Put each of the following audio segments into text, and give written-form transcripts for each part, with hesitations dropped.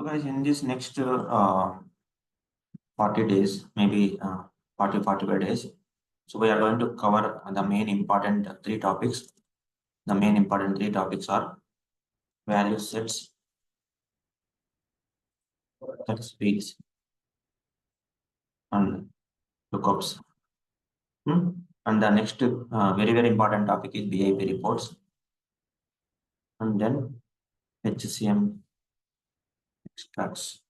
guys, in this next 40 days, maybe 45 days, so we are going to cover the main important three topics. The main important three topics are value sets, text fields, and lookups. And the next very important topic is behavior reports, and then HCM extracts.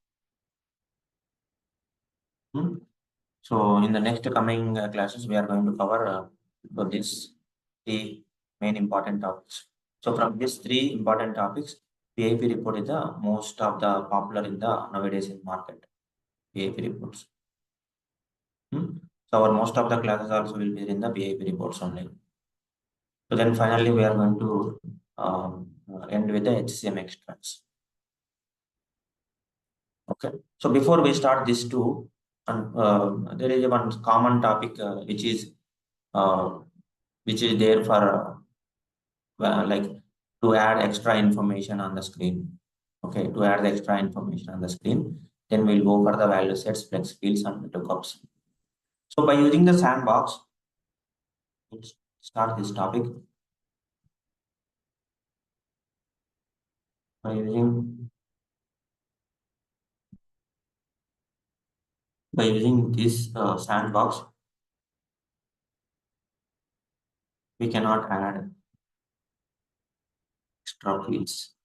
So in the next coming classes, we are going to cover this three main important topics. So from these three important topics, PIP report is the most of the popular in the nowadays in market. PIP reports. So our most of the classes also will be in the PIP reports only. So then finally we are going to end with the HCM extracts. Okay. So before we start this two, and there is one common topic which is there for like to add extra information on the screen. Okay, to add the extra information on the screen, then we'll go for the value sets, flex fields, and lookups. So by using the sandbox, let's start this topic. By using this sandbox, we cannot add extra fields.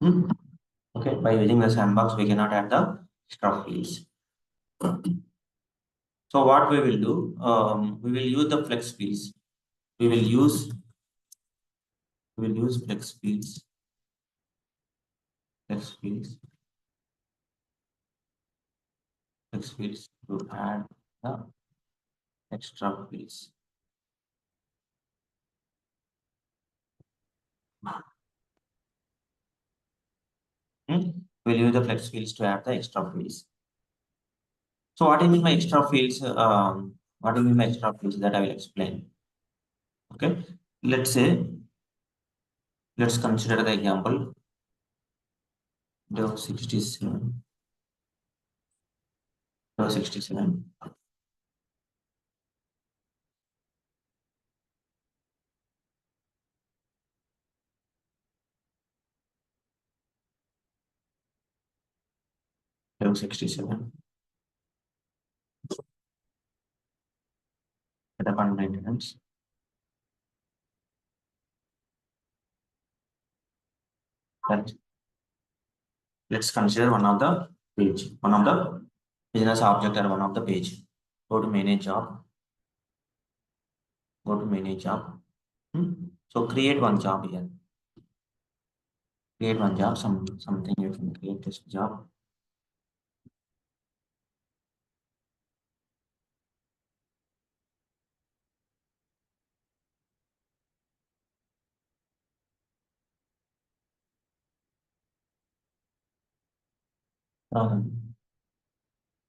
Okay, by using the sandbox, we cannot add the extra fields. So what we will do, we will use the flex fields. We will use flex fields. Flex fields to add the extra fields. We'll use the flex fields to add the extra fields. So what do you mean by extra fields? What do you mean by extra fields that I will explain? Okay, let's consider the example. Dev 67. Dev 67. Dev 67. Data maintenance. Right. Let's consider one of the page, one of the business object or one of the page. Go to manage job. Go to manage job. So create one job here. Create one job. Something you can create this job.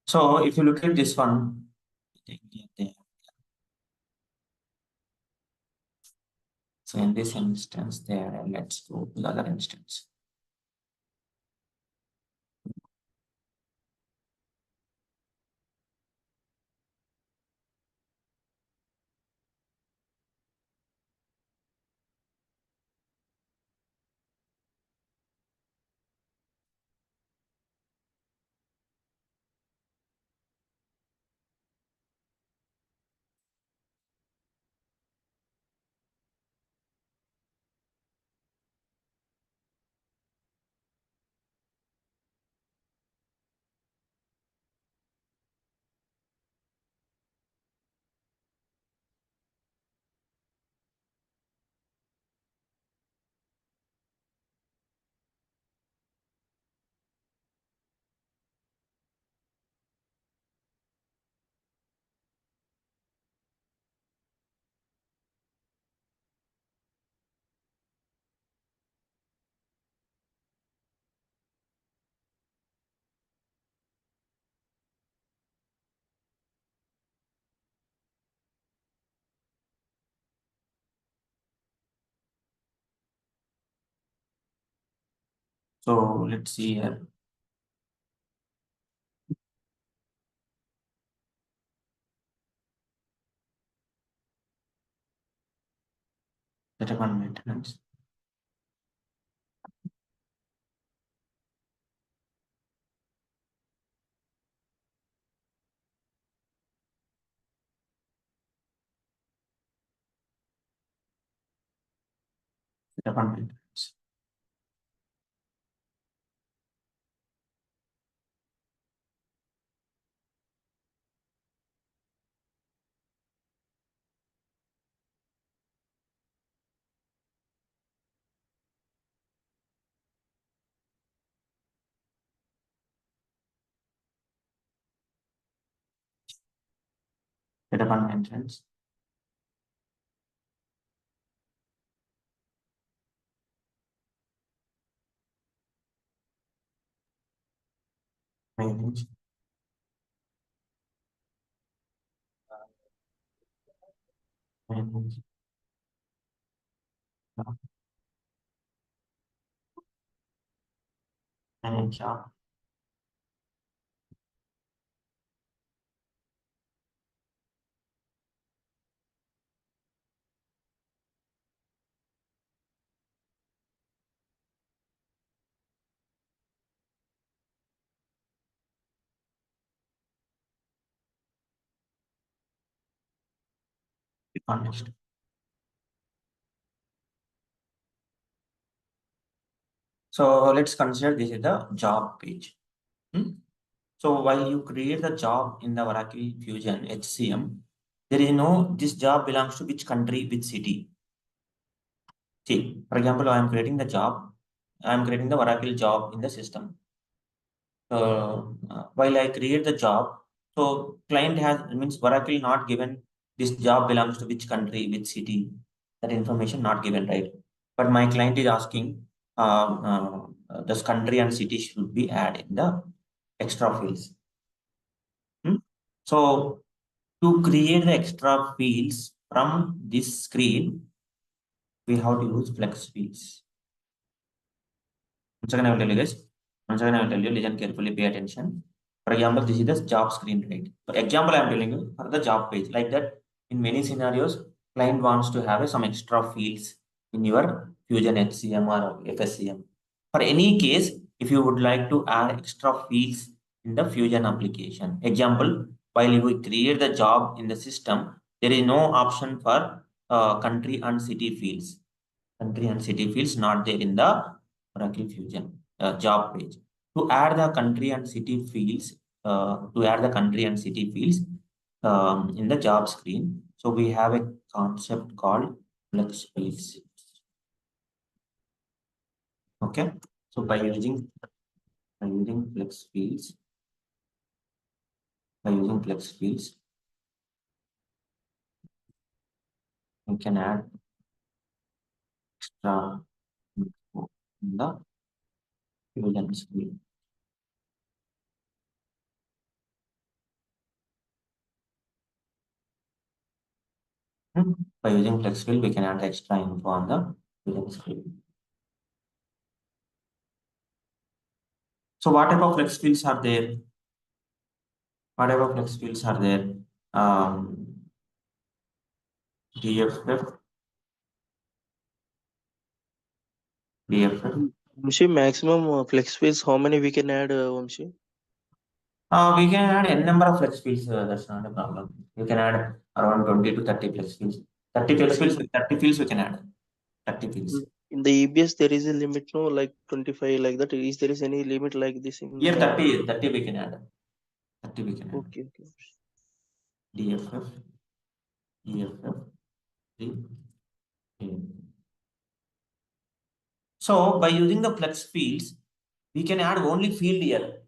So if you look at this one, so in this instance there, let's go to the other instance. So let's see here. Setup and maintenance. Setup and maintenance. Setup and maintenance. Manage. Manage. Manage. Honest. So let's consider this is the job page. So while you create the job in the Oracle Fusion HCM, there is no this job belongs to which country, which city. See, for example, I am creating the job. I am creating the Oracle job in the system. While I create the job, so client has means Oracle not given this job belongs to which country, which city. That information not given, right? But my client is asking, this country and city should be added in the extra fields. So to create the extra fields from this screen, we have to use flex fields. Once again, I will tell you guys. Once again, I will tell you, listen carefully, pay attention. For example, this is the job screen, right? For example, I am telling you for the job page. Like that, in many scenarios, client wants to have some extra fields in your Fusion HCM or FSCM. For any case, if you would like to add extra fields in the Fusion application. Example, while you create the job in the system, there is no option for country and city fields. Country and city fields not there in the Oracle Fusion job page. To add the country and city fields, in the job screen, so we have a concept called flex fields. Okay, so by using flex fields, we can add extra info in the Fusion screen. By using flex field, we can add extra info on the Fusion screen. So what type of flex fields are there? Whatever flex fields are there, DFF, DFF. Vamshi, maximum flex fields, how many we can add, Vamshi? We can add n number of flex fields. That's not a problem. You can add around 20 to 30 flex fields. 30 flex fields, 30 fields we can add. 30 fields. In the EBS, there is a limit, no, like 25, like that. Is there is any limit like this in Here the 30 we can add. 30 we can add. Okay, okay. DFF, EFF, So by using the flex fields, we can add only field here.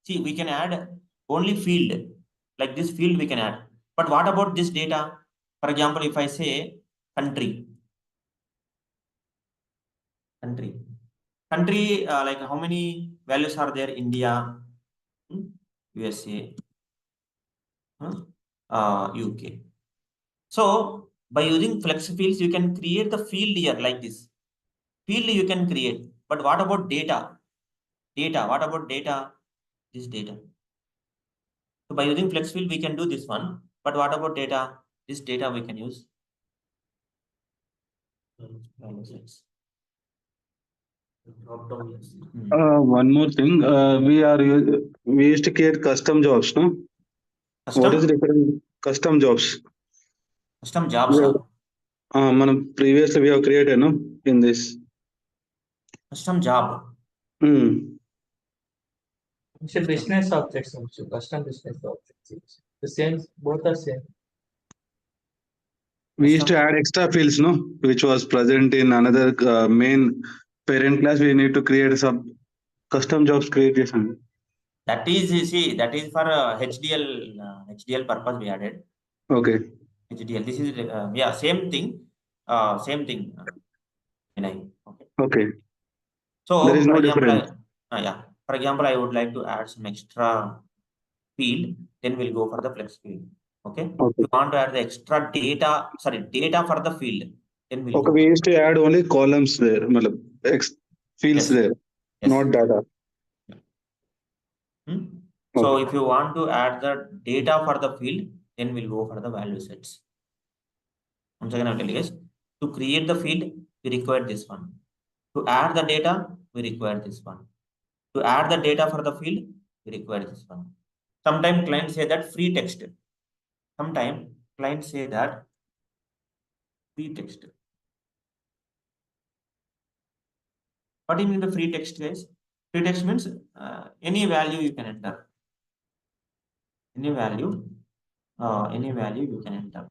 See, we can add only field. Like this field we can add. But what about this data? For example, if I say country. Country, like how many values are there? India, USA, UK. So by using flex fields, you can create the field here like this. Field you can create. But what about data? data. What about data? This data. So by using flex field, we can do this one. But what about data? This data we can use. One more thing. We used to create custom jobs, no? What is the Custom? difference? Custom jobs. Custom jobs. Man, previously we have created, no? In this. Custom job. It's a business objects also, custom business objects. The same, both are same. We used to add extra fields, no? Which was present in another main parent class. We need to create some custom jobs creation. That is, you see, that is for HDL purpose we added. Okay. HDL. This is yeah, same thing. Same thing. Okay. Okay. So There is for no example, difference. yeah. For example, I would like to add some extra field. Then we'll go for the flex field. Okay. Okay. If you want to add the extra data, data for the field, then we'll Okay, go. we used to add only columns there, fields Yes. there, Yes. not data. So Okay. if you want to add the data for the field, then we'll go for the value sets. Once again, I'll tell you guys, to create the field, we require this one. To add the data, we require this one. To add the data for the field, we require this one. Sometimes clients say that free text. Sometimes clients say that free text. What do you mean by free text, guys? Free text means any value you can enter. Any value you can enter.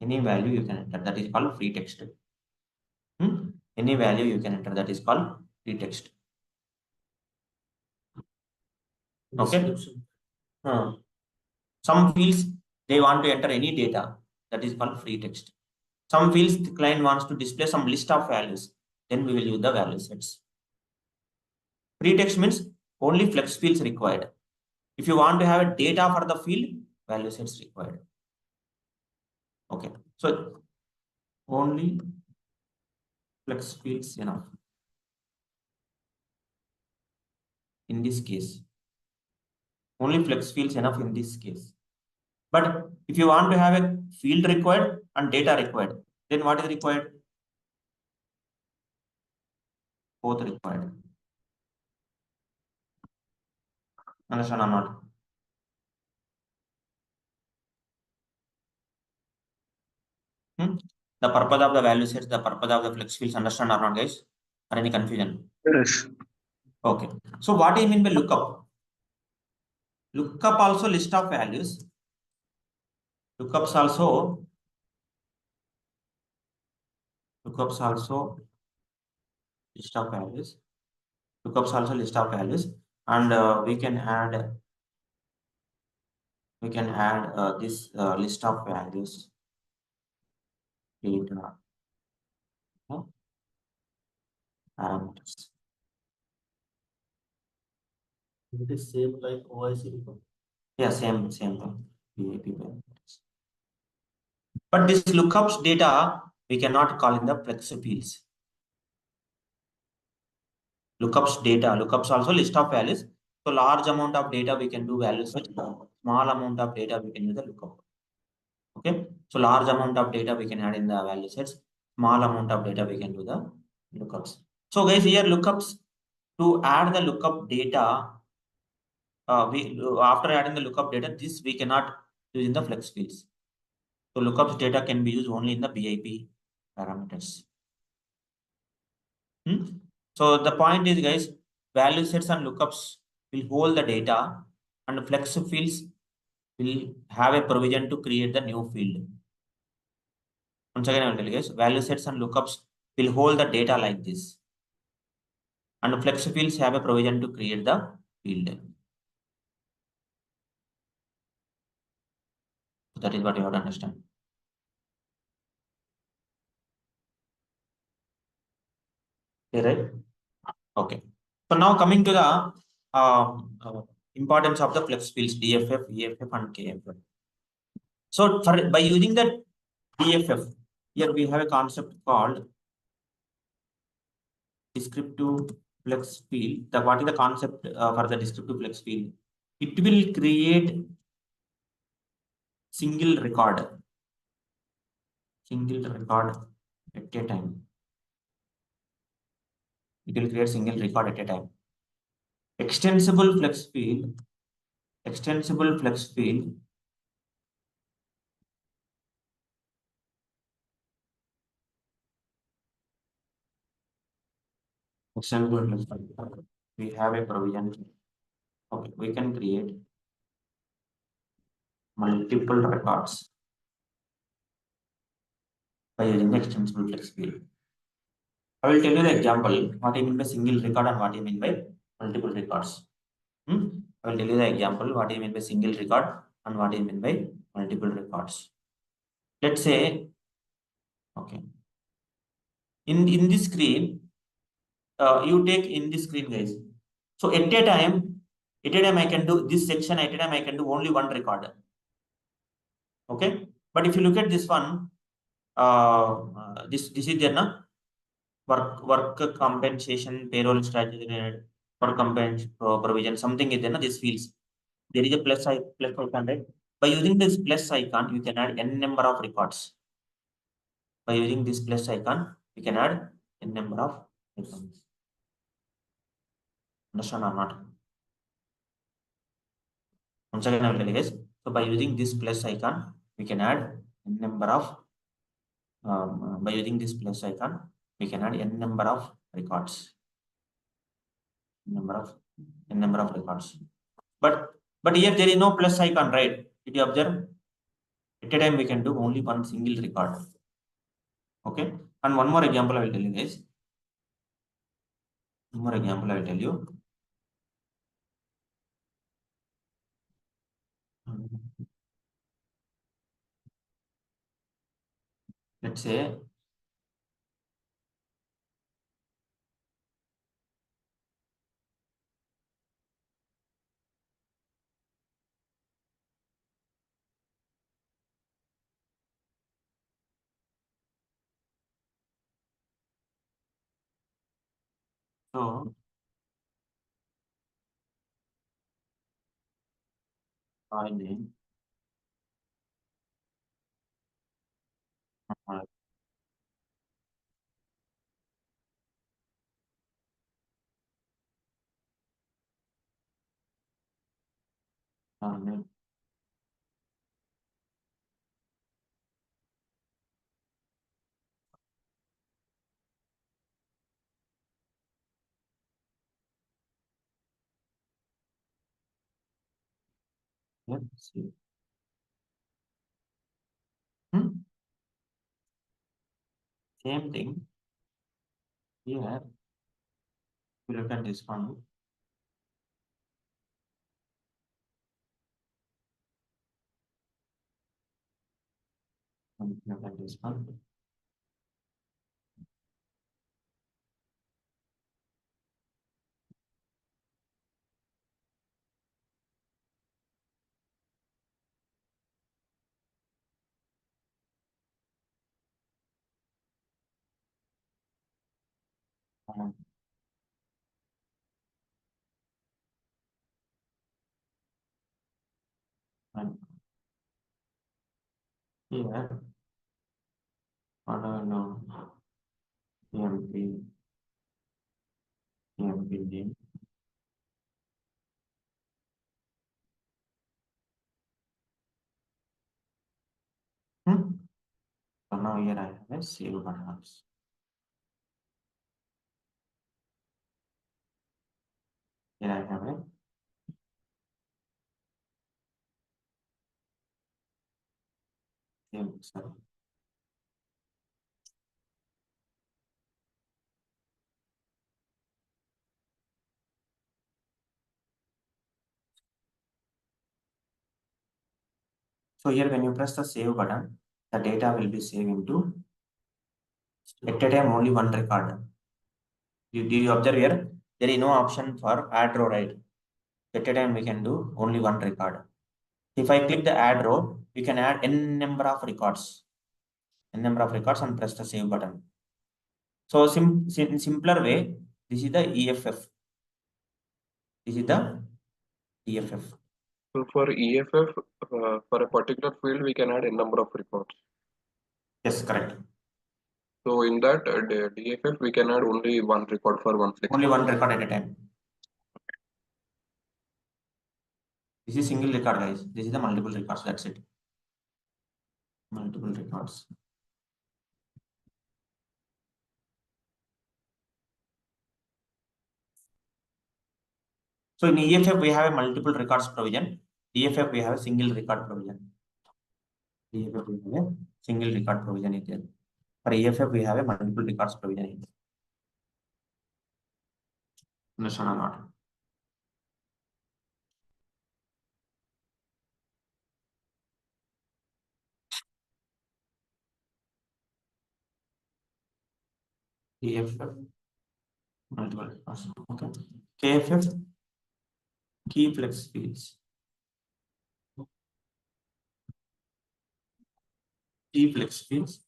Any value you can enter. That is called free text. Any value you can enter. That is called free text. Okay. Some fields they want to enter any data. That is called free text. Some fields the client wants to display some list of values. Then we will use the value sets. Free text means only flex fields required. If you want to have a data for the field, value sets required. Okay. So only flex fields enough. In this case. Only flex fields enough in this case. But if you want to have a field required and data required, then what is required? Both required. Understand or not? The purpose of the value sets, the purpose of the flex fields, understand or not, guys? Or any confusion? Yes. Okay. So what do you mean by lookup? Lookup also list of values. Lookups also list of values. Lookups also list of values, and we can add this list of values. Data parameters. It is same like OIC report. Yeah, same thing. PAP parameters. But this lookups data we cannot call in the flex fields. Lookups also list of values. So large amount of data we can do values. Small amount of data we can use the lookup. Okay. So large amount of data we can add in the value sets. Small amount of data we can do the lookups. So guys, here lookups, to add the lookup data, after adding the lookup data, this we cannot use in the flex fields. So lookups data can be used only in the BIP parameters. So the point is, guys, value sets and lookups will hold the data, and flex fields will have a provision to create the new field. Once again, I will tell you guys, value sets and lookups will hold the data like this, and flex fields have a provision to create the field. So that is what you have to understand. Okay, right? Okay. So now coming to the importance of the flex fields DFF, EFF, and KFF. So by using the DFF, here we have a concept called descriptive flex field, what is the concept for the descriptive flex field? It will create single record at a time. It will create single record at a time. Extensible flex field. Extensible flex field. Extensible flex field. We have a provision. Okay, we can create multiple records by using the extensible flex field. I will tell you the example, what I mean by single record and what I mean by multiple records. I will tell you the example, what I mean by single record and what I mean by multiple records. Let's say, okay, in this screen, you take in this screen, guys. So at a time I can do this section, at a time I can do only one record. Okay, but if you look at this one, this is there, na? Work compensation, payroll strategy, work compensation provision, something is there, na? This fields. There is a plus icon, right? By using this plus icon, you can add n number of records. By using this plus icon, you can add n number of records. Understand or not? Once again, I will tell you guys. So by using this plus icon, we can add n number of. By using this plus icon, we can add n number of records. Number of records. But here there is no plus icon, right? Did you observe? At a time we can do only one single record. Okay. And one more example I will tell you guys. One more example I will tell you. Let's say so I name name let's see. Same thing here. We look at this one. Look at this one. And here, what do I know? PMP. So now here I have a save button. Here I have a save. So here when you press the save button, the data will be saved into at a time only one record. Did you observe here? There is no option for add row, right? At a time we can do only one record. If I click the add row, we can add n number of records. N number of records and press the save button. So in simpler way, This is the EFF. This is the EFF. So for EFF, for a particular field, we can add a number of records. Yes, correct. So in that DFF, we can add only one record for one flex. Only one record at a time. This is single record, guys. This is the multiple records. That's it. Multiple records. So in EFF, we have a multiple records provision. DFF, we have a single record provision. DFF, we have a single record provision in there. For EFF, we have a multiple records provision in there. Understand or not? EFF, multiple records. Okay. KFF, key flex fields. Key flex fields.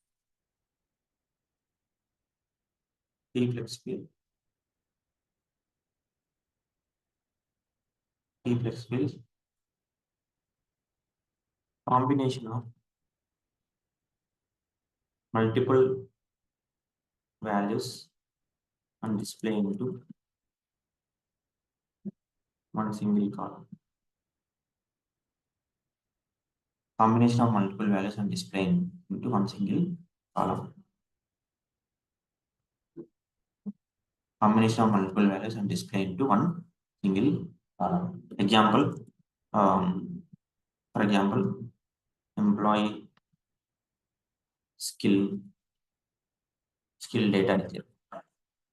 Key flex field. Key flex fields. Combination of multiple values and display into one single column. Combination of multiple values and display into one single column. Combination of multiple values and display into one single column. Example, for example, employee skill data is there.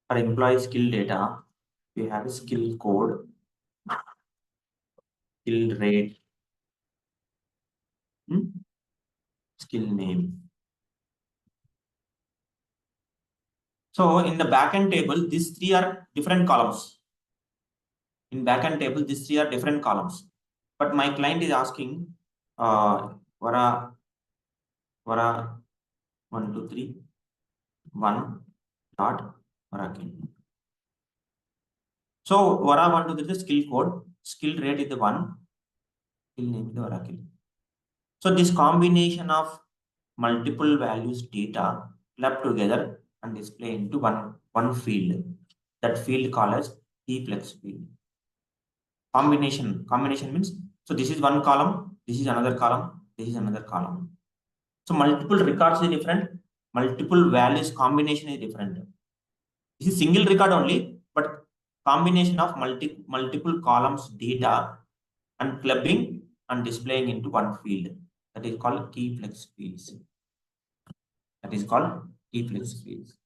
For employee skill data, we have a skill code, skill rate, skill name. So in the backend table, these three are different columns. In backend table, these three are different columns. But my client is asking, Vara 1, 2, 3, 1 dot Oracle. So Vara 1, 2, 3 is the skill code, skill rate is the 1, skill name is the Oracle. So this combination of multiple values data clubbed together and display into one field. That field called as T-flex field. Combination means, so this is one column, this is another column, this is another column. So multiple records is different, multiple values combination is different. This is single record only, but combination of multiple columns data and clubbing and displaying into one field. That is called T-flex fields. That is called T-flex fields.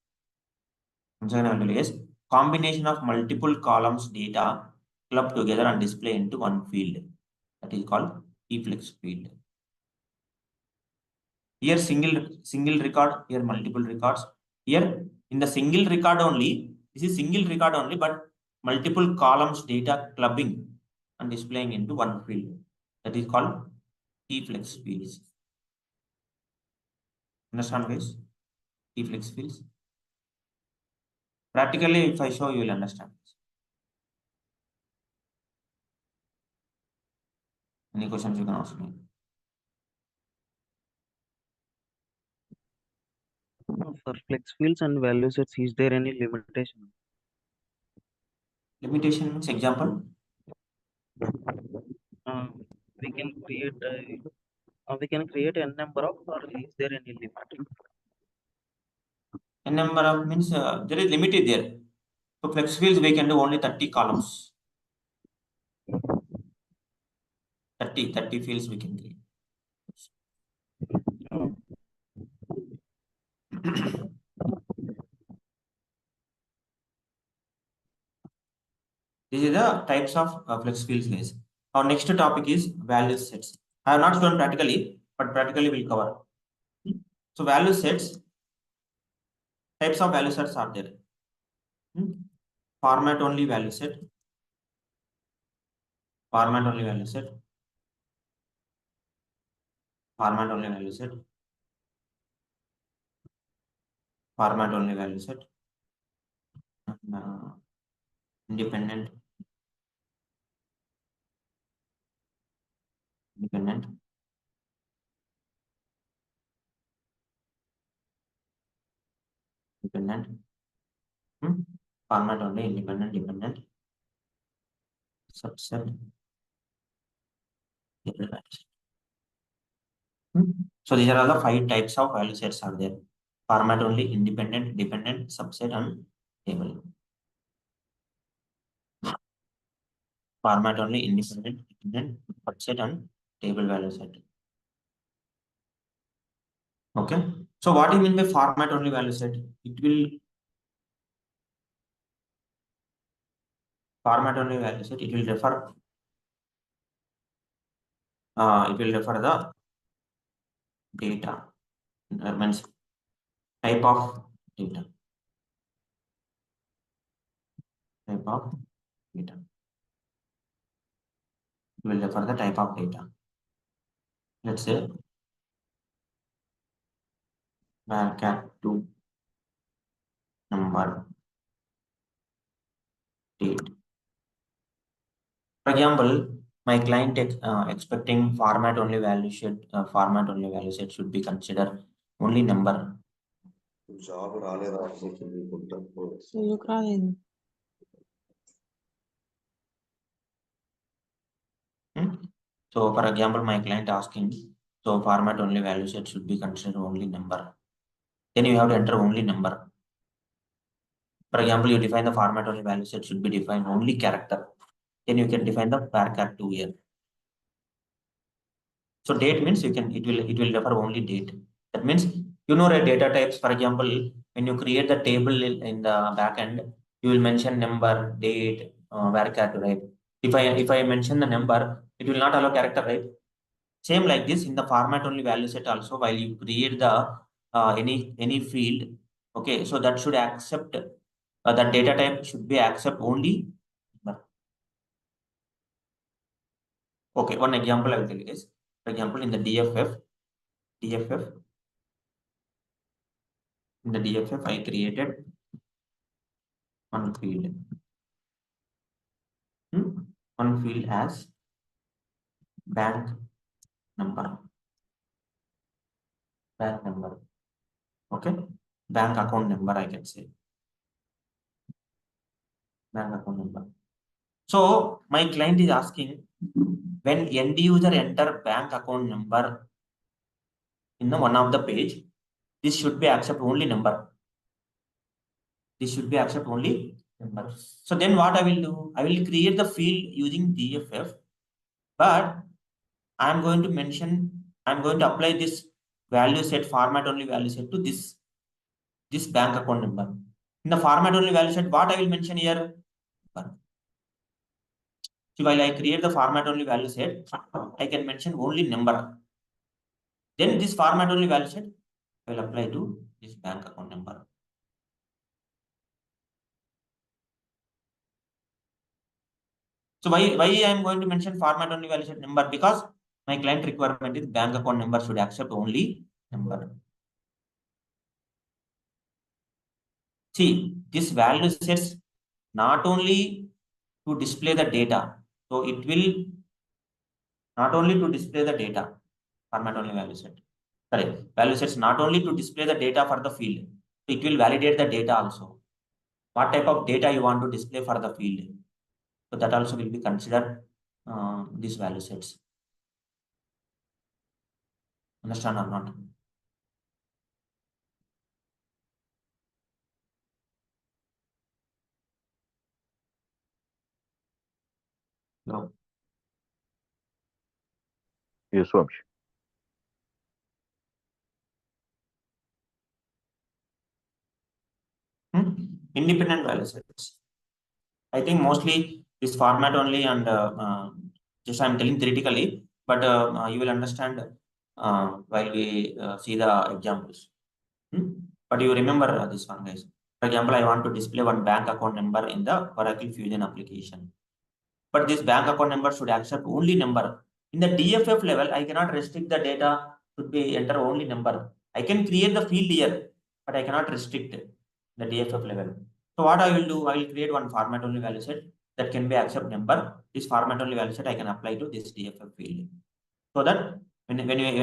Is combination of multiple columns data clubbed together and display into one field. That is called T-flex field. Here single record, here multiple records. Here in the single record only, this is single record only, but multiple columns data clubbing and displaying into one field. That is called T-flex fields. Understand, guys? T-flex fields. Practically, if I show, you will understand. Any questions you can ask me? For flex fields and value sets, is there any limitation? Limitation means example. We can create a number of, or is there any limit? A number of means there is limit is there. So flex fields we can do only 30 columns. 30 fields we can create. These are the types of flex fields, guys. Our next topic is value sets. I have not shown practically, but practically we'll cover. So value sets, types of value sets are there. Format only value set. Format only value set. Format only value set. Format only value set. independent, independent, dependent, format only, independent, dependent, subset, table values. So these are all the 5 types of value sets are there. Format only, independent, dependent, subset, and table. Format only, independent, dependent, subset, and table value set. Okay. So what do you mean by format only value set? It will format only value set. It will refer. It will refer the data. Means type of data. Type of data. It will refer the type of data. Let's say varchar2 number date. For example, my client expecting format only value set should be considered only number. Job రాలేదా ఎందుకు రాలేదు? So for example, my client asking, so format only value set should be considered only number. Then you have to enter only number. For example, you define the format only value set should be defined only character. Then you can define the varchar2 here. So date means it will refer only date. That means data types. For example, when you create the table in the backend, you will mention number, date, varchar2, right? If I mention the number, it will not allow character, right? Same like this in the format only value set also. While you create the any field, okay, so that should accept that data type should be accept only number. Okay, one example I will tell you is, for example, in the DFF, I created one field. One field as bank number. Okay, bank account number, I can say. Bank account number. So my client is asking, when end user enter bank account number in the one of the page, this should be accept only number. This should be accept only number. So then what I will do? I will create the field using DFF, but I'm going to apply this value set, format only value set to this bank account number. In the format only value set, what I will mention here? So while I create the format only value set, I can mention only number. Then this format only value set I will apply to this bank account number. So why I am going to mention format only value set number? Because my client requirement is bank account number should accept only number. See, this value sets not only to display the data. So it will not only to display the data, format only value set. Sorry, value sets not only to display the data for the field, it will validate the data also. What type of data you want to display for the field. So that also will be considered these value sets. Understand or not? No. Yes, Vamshi. Independent value sets. I think mostly this format only, and just I'm telling theoretically, but you will understand while we see the examples. But you remember this one, guys. For example, I want to display one bank account number in the Oracle Fusion application. But this bank account number should accept only number. In the DFF level, I cannot restrict the data should be enter only number. I can create the field here, but I cannot restrict the DFF level. So So what I will do, I will create one format only value set that can be accept number. This format only value set I can apply to this DFF field. So that when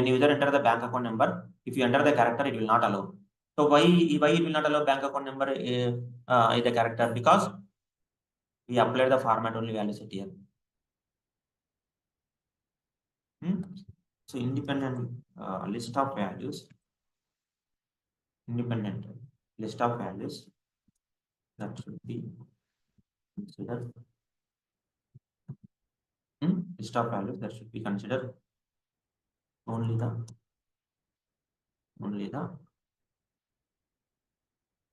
user enter the bank account number, if you enter the character, it will not allow. So why it will not allow bank account number in the character? Because we applied the format only value set here. So independent list of values, independent list of values that should be considered. List of values that should be considered only the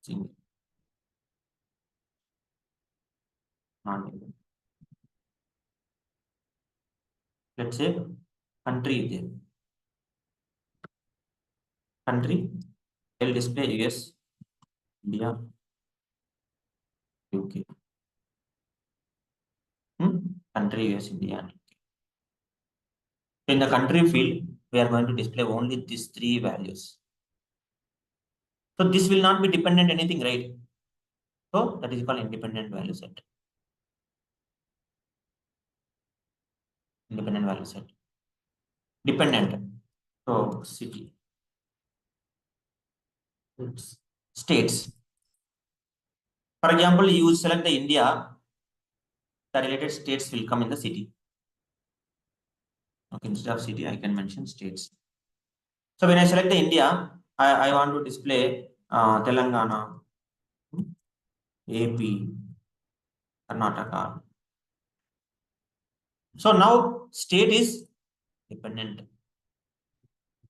single, non-negative. Let's say country is there. Country, I'll display US, India, UK. Country US, India, and UK. In the country field, we are going to display only these three values. So this will not be dependent anything, right? So that is called independent value set. Independent value set. Dependent. So city. States. For example, you select the India, the related states will come in the city. Okay, instead of city, I can mention states. So when I select the India, I want to display Telangana, AP, Karnataka. So now state is dependent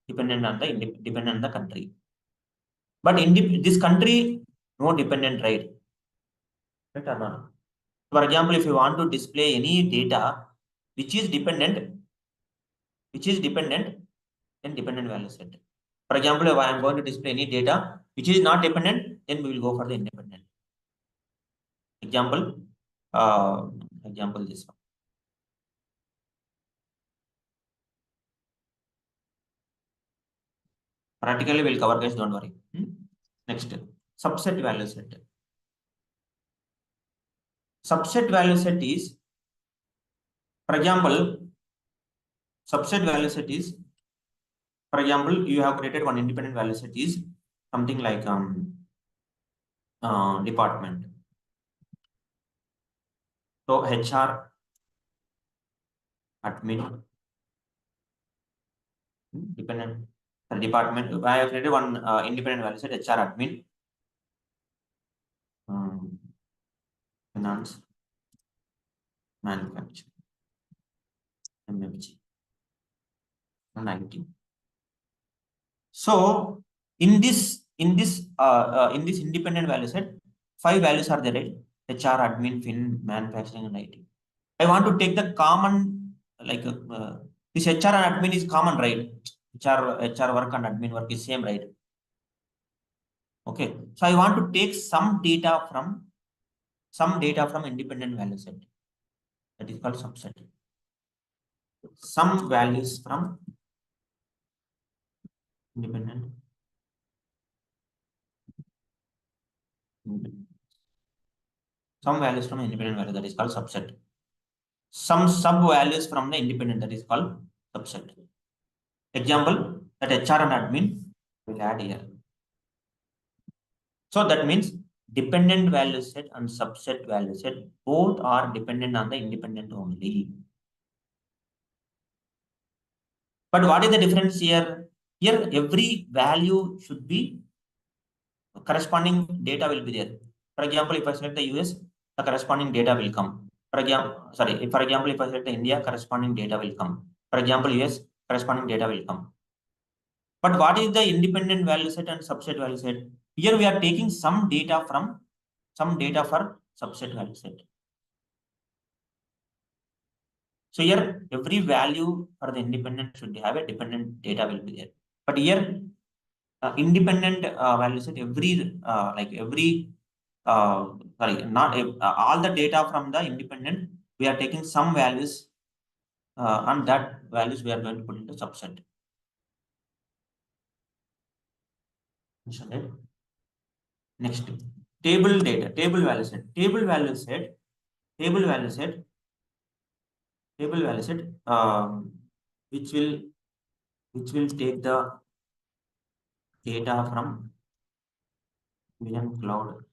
on the country. But in this country, no dependent, right? Right or not? For example, if you want to display any data which is dependent, then dependent value set. For example, if I am going to display any data which is not dependent, then we will go for the independent. Example this one. Practically we'll cover, guys, don't worry. Next, subset value set. Subset value set is, for example, you have created one independent value set is something like department. So HR, admin, dependent department. I have created one independent value set, HR, admin, finance, manufacturing, MFG, and IT. So in this independent value set, 5 values are there, right? HR, admin, fin, manufacturing, and IT. I want to take the common, like this HR and admin is common, right? HR work and admin work is same, right? Okay. So I want to take some data from independent value set. That is called subset. Some values from independent. Some values from independent value, that is called subset. Some sub values from the independent, that is called subset. Example, that HR and admin will add here. So that means dependent value set and subset value set both are dependent on the independent only. But what is the difference here? Here every value should be corresponding data will be there. For example, if I select the US, the corresponding data will come. For example, if I select the India, corresponding data will come. For example, US, corresponding data will come. But what is the independent value set and subset value set? Here we are taking some data for subset value set. So here every value for the independent should have a dependent data will be there. But here independent value set, all the data from the independent, we are taking some values and that values we are going to put into subset. Next, table data, table value set, which will take the data from Vision Cloud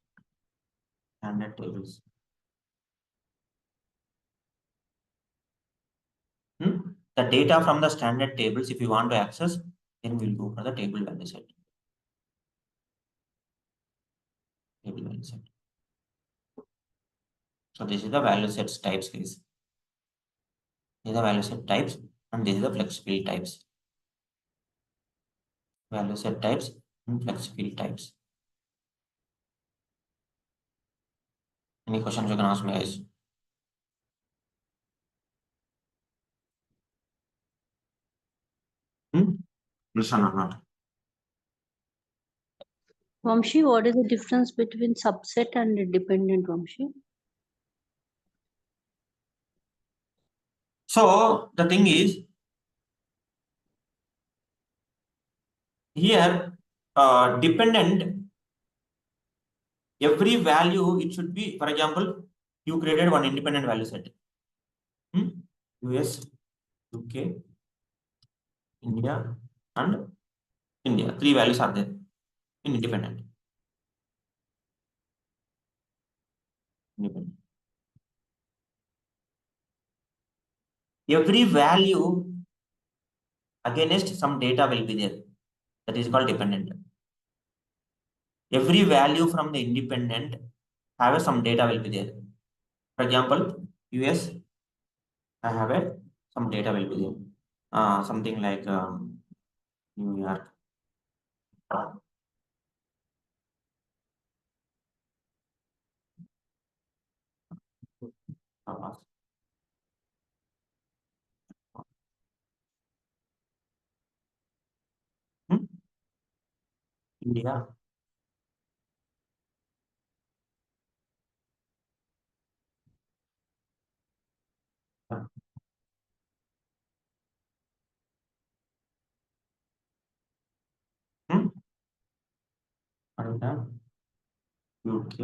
standard tables. The data from the standard tables, if you want to access, then we'll go for the table value set. Table value set. So this is the value sets types, guys. These are the value set types, and this is the flexible types. Value set types and flexible types. Any questions you can ask me, guys? Listen or not? Vamshi, what is the difference between subset and dependent, Vamshi? So the thing is, here dependent, every value it should be, for example, you created one independent value set. US, UK, India, and India. 3 values are there in independent. Every value against some data will be there. That is called dependent. Every value from the independent have some data will be there. For example, US, I have some data will be there. Something like New York. India. UK.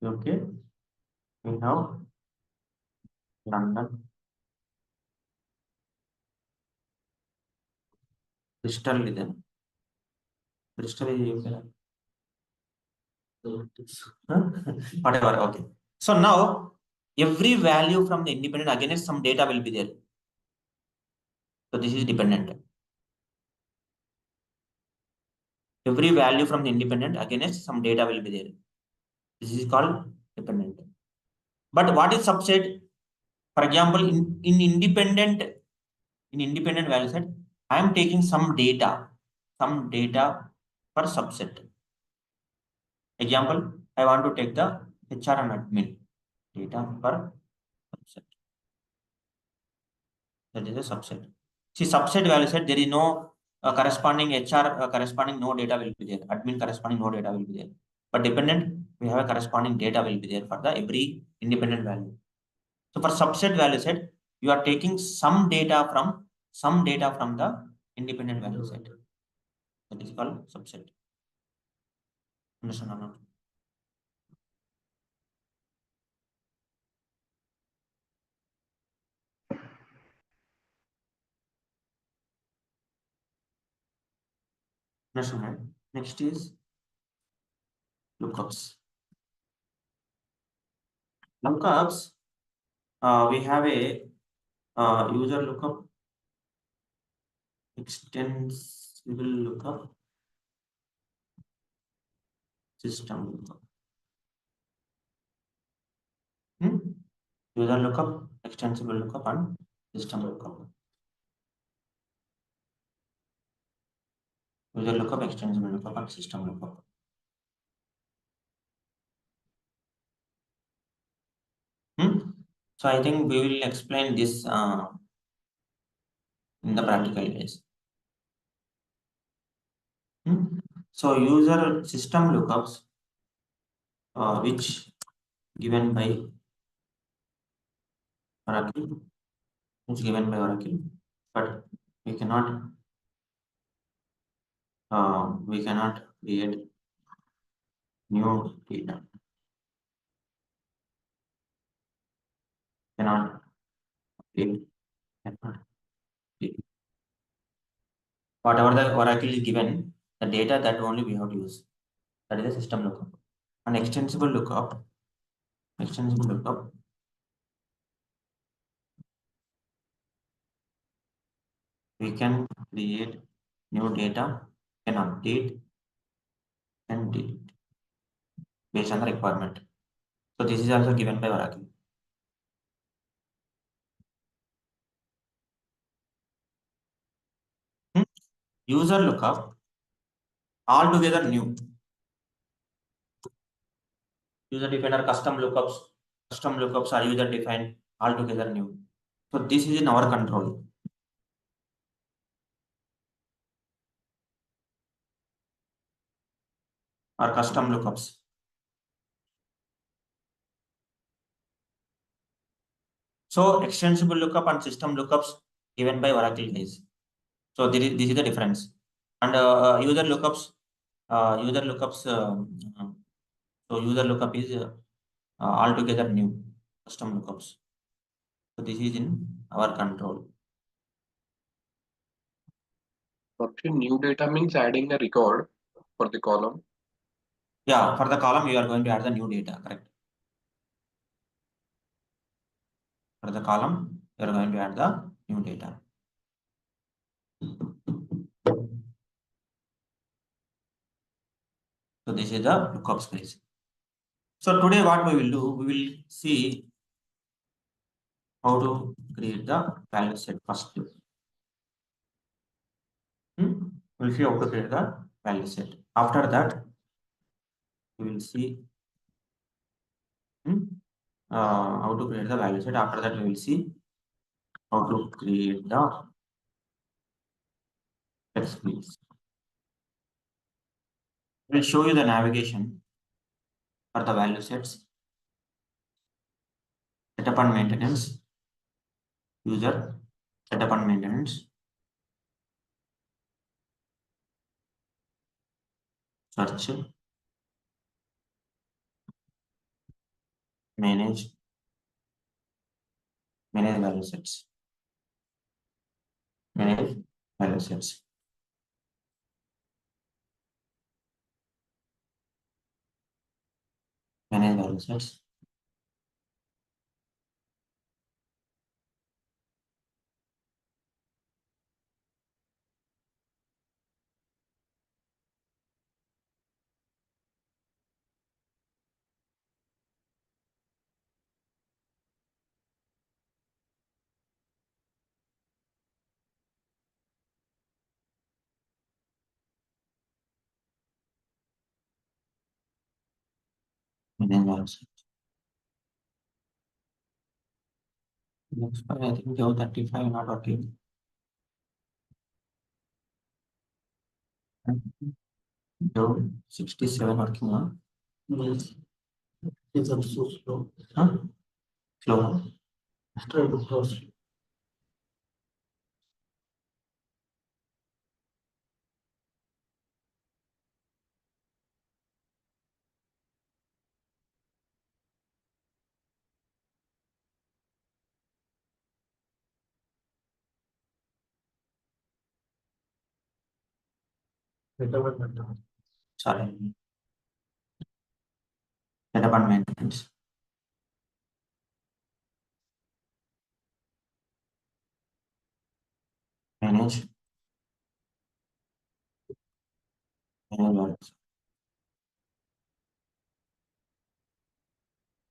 Okay. We have London. Bristol is there. Bristol is UK. Whatever. Okay. So now every value from the independent against some data will be there. So this is dependent. Every value from the independent against some data will be there. This is called dependent. But what is subset? For example, in independent value set, I am taking some data per subset. Example, I want to take the HR and admin data per subset. That is a subset. See, subset value set, there is no corresponding HR corresponding no data will be there. Admin corresponding no data will be there. But dependent, we have a corresponding data will be there for the every independent value. So for subset value set, you are taking some data from the independent value set. That is called subset. Understand or not? Understand? Next is lookups. Lookups, we have a user lookup, extensible lookup, system lookup. User lookup, extensible lookup, and system lookup. User lookup, extensible lookup, and system lookup. So I think we will explain this in the practical ways. So user system lookups, which given by Oracle, but we cannot create new data. Cannot update. Cannot update. Whatever the oracle is given, the data that only we have to use. That is the system lookup. An extensible lookup. Extensible lookup. We can create new data, can update, and delete based on the requirement. So this is also given by Oracle. User lookup, altogether new. User defined or custom lookups. Custom lookups are user defined, altogether new. So this is in our control. Or custom lookups. So extensible lookup and system lookups given by Oracle guys. So this is the difference. And user lookups, so user lookup is altogether new, custom lookups. So this is in our control. Actually, new data means adding a record for the column. Yeah, for the column you are going to add the new data, correct? For the column you are going to add the new data. So this is the lookup space. So today what we will do, we will see how to create the value set first. We'll see how to create the value set. After that, we will see how to create the value set. After that, we will see how to create the text fields. We'll show you the navigation for the value sets, setup and maintenance, user, setup and maintenance, search, manage value sets, manage value sets. Manage value sets. Manage value sets. Next, I think Joe 35 not working. Joe 67 working on. Yes. It's also slow. Huh? Slow. Try to close. Sorry. Setup and maintenance. Manage. Manage value set.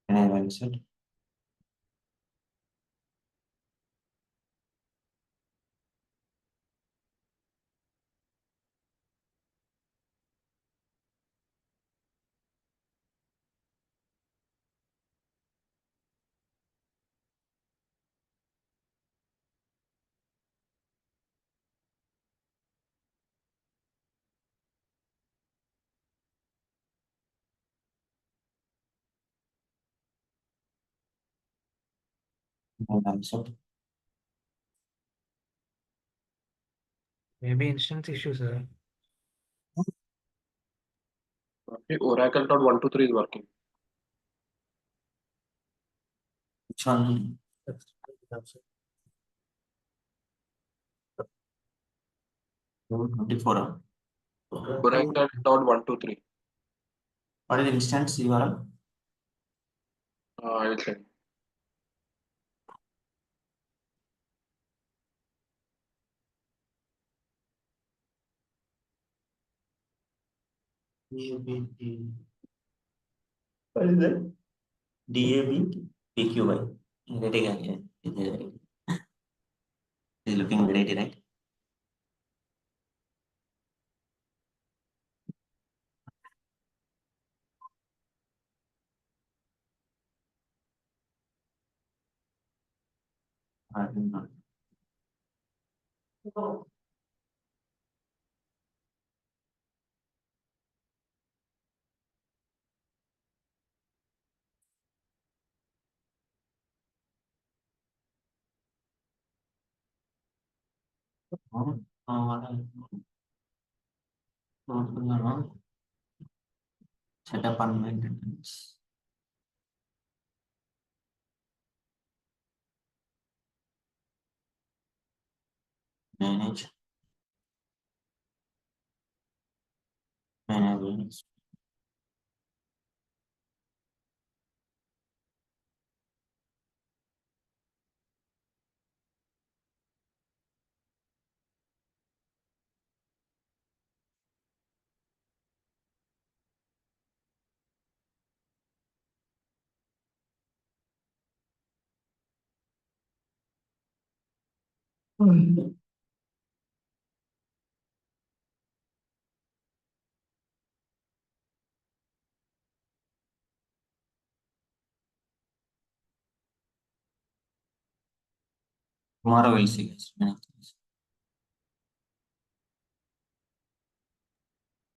Manage value set. Manage value set. Maybe instance issue, sir. Okay, Oracle.123 is working. Which one? 24. Oracle.123. What is the instance URL? I will send. What is that? DAB PQY. Is looking great, right? I do not. Setup and maintenance. Manage. Manage. Tomorrow we'll see, guys. Many things.